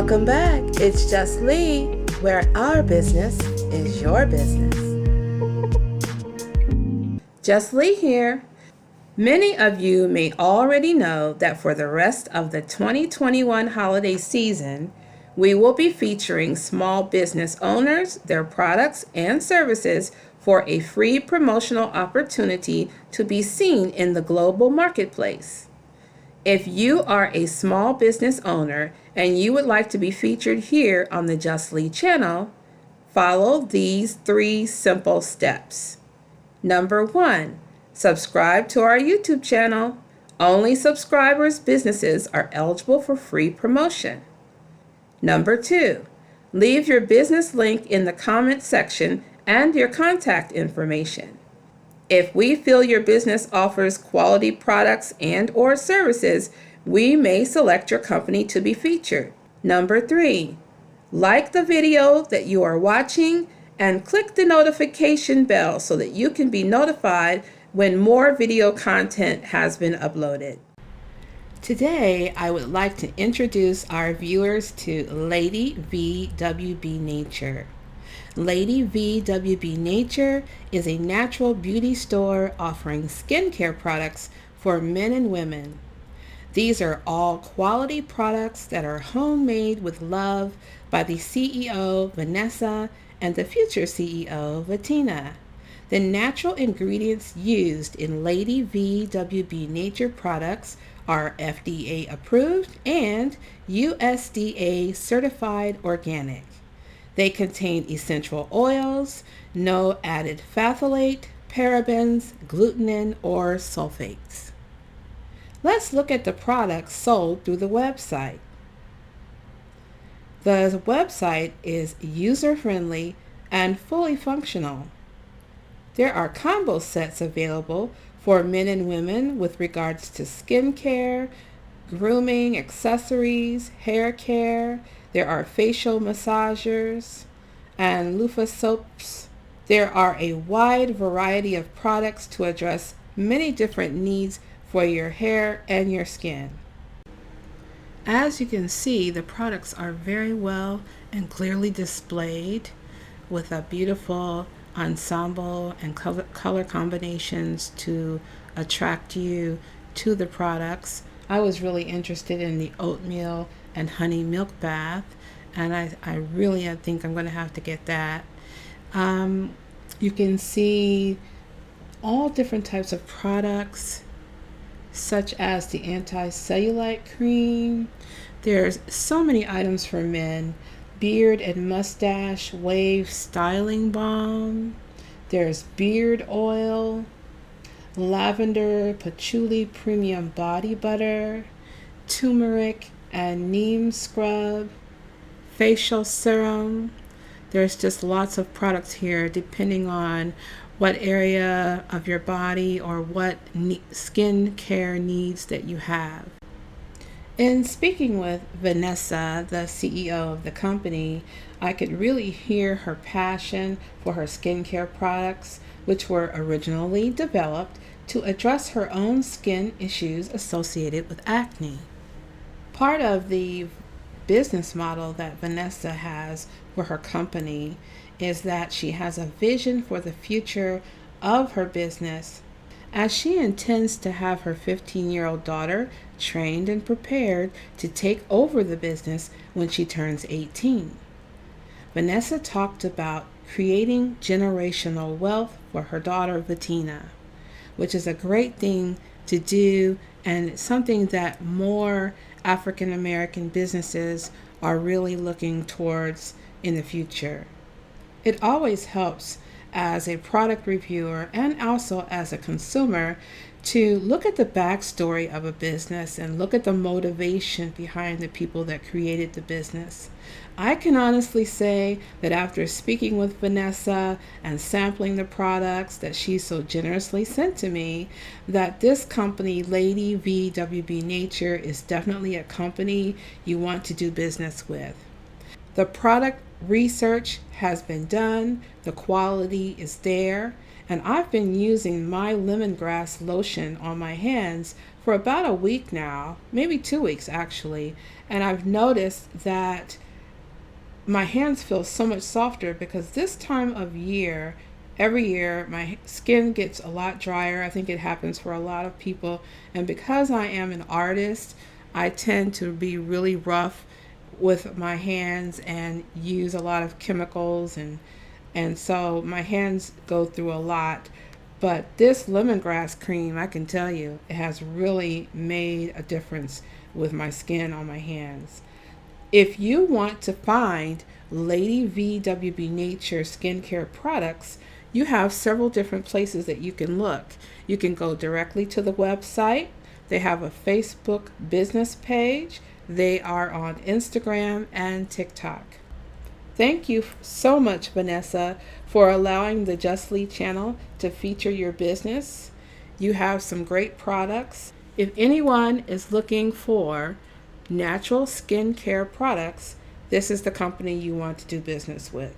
Welcome back. It's Just Lee, where our business is your business. Just Lee here. Many of you may already know that for the rest of the 2021 holiday season, we will be featuring small business owners, their products, and services for a free promotional opportunity to be seen in the global marketplace. If you are a small business owner and you would like to be featured here on the Just Lee channel, follow these 3 simple steps. Number 1, subscribe to our YouTube channel. Only subscribers' businesses are eligible for free promotion. Number 2, leave your business link in the comment section and your contact information. If we feel your business offers quality products and/or services, we may select your company to be featured. Number 3, like the video that you are watching and click the notification bell so that you can be notified when more video content has been uploaded. Today, I would like to introduce our viewers to Lady VWB Nature. Lady VWB Nature is a natural beauty store offering skincare products for men and women. These are all quality products that are homemade with love by the CEO, Vanessa, and the future CEO, Vatina. The natural ingredients used in Lady VWB Nature products are FDA approved and USDA certified organic. They contain essential oils, no added phthalate, parabens, gluten, or sulfates. Let's look at the products sold through the website. The website is user-friendly and fully functional. There are combo sets available for men and women with regards to skincare, grooming, accessories, hair care. There are facial massagers and loofah soaps. There are a wide variety of products to address many different needs for your hair and your skin. As you can see, the products are very well and clearly displayed with a beautiful ensemble and color combinations to attract you to the products. I was really interested in the oatmeal and honey milk bath, and I think I'm going to have to get that. You can see all different types of products, such as the anti-cellulite cream. There's so many items for men. Beard and mustache wave styling balm. There's beard oil, lavender patchouli premium body butter, turmeric and neem scrub, facial serum. There's just lots of products here depending on what area of your body or what skin care needs that you have. In speaking with Vanessa, the CEO of the company, I could really hear her passion for her skincare products, which were originally developed to address her own skin issues associated with acne. Part of the business model that Vanessa has for her company is that she has a vision for the future of her business, as she intends to have her 15-year-old daughter trained and prepared to take over the business when she turns 18. Vanessa talked about creating generational wealth for her daughter Vatina, which is a great thing to do and something that more African American businesses are really looking towards in the future. It always helps as a product reviewer and also as a consumer to look at the backstory of a business and look at the motivation behind the people that created the business. I can honestly say that after speaking with Vanessa and sampling the products that she so generously sent to me, that this company, Lady VWB Nature, is definitely a company you want to do business with. The product research has been done, the quality is there, and I've been using my lemongrass lotion on my hands for about a week now, maybe 2 weeks actually, and I've noticed that my hands feel so much softer because this time of year, every year, my skin gets a lot drier. I think it happens for a lot of people. And because I am an artist, I tend to be really rough with my hands and use a lot of chemicals and so my hands go through a lot. But this lemongrass cream, I can tell you, it has really made a difference with my skin on my hands. If you want to find Lady VWB Nature skincare products, you have several different places that you can look. You can go directly to the website. They have a Facebook business page. They are on Instagram and TikTok. Thank you so much, Vanessa, for allowing the Just Lee channel to feature your business. You have some great products. If anyone is looking for natural skincare products, this is the company you want to do business with.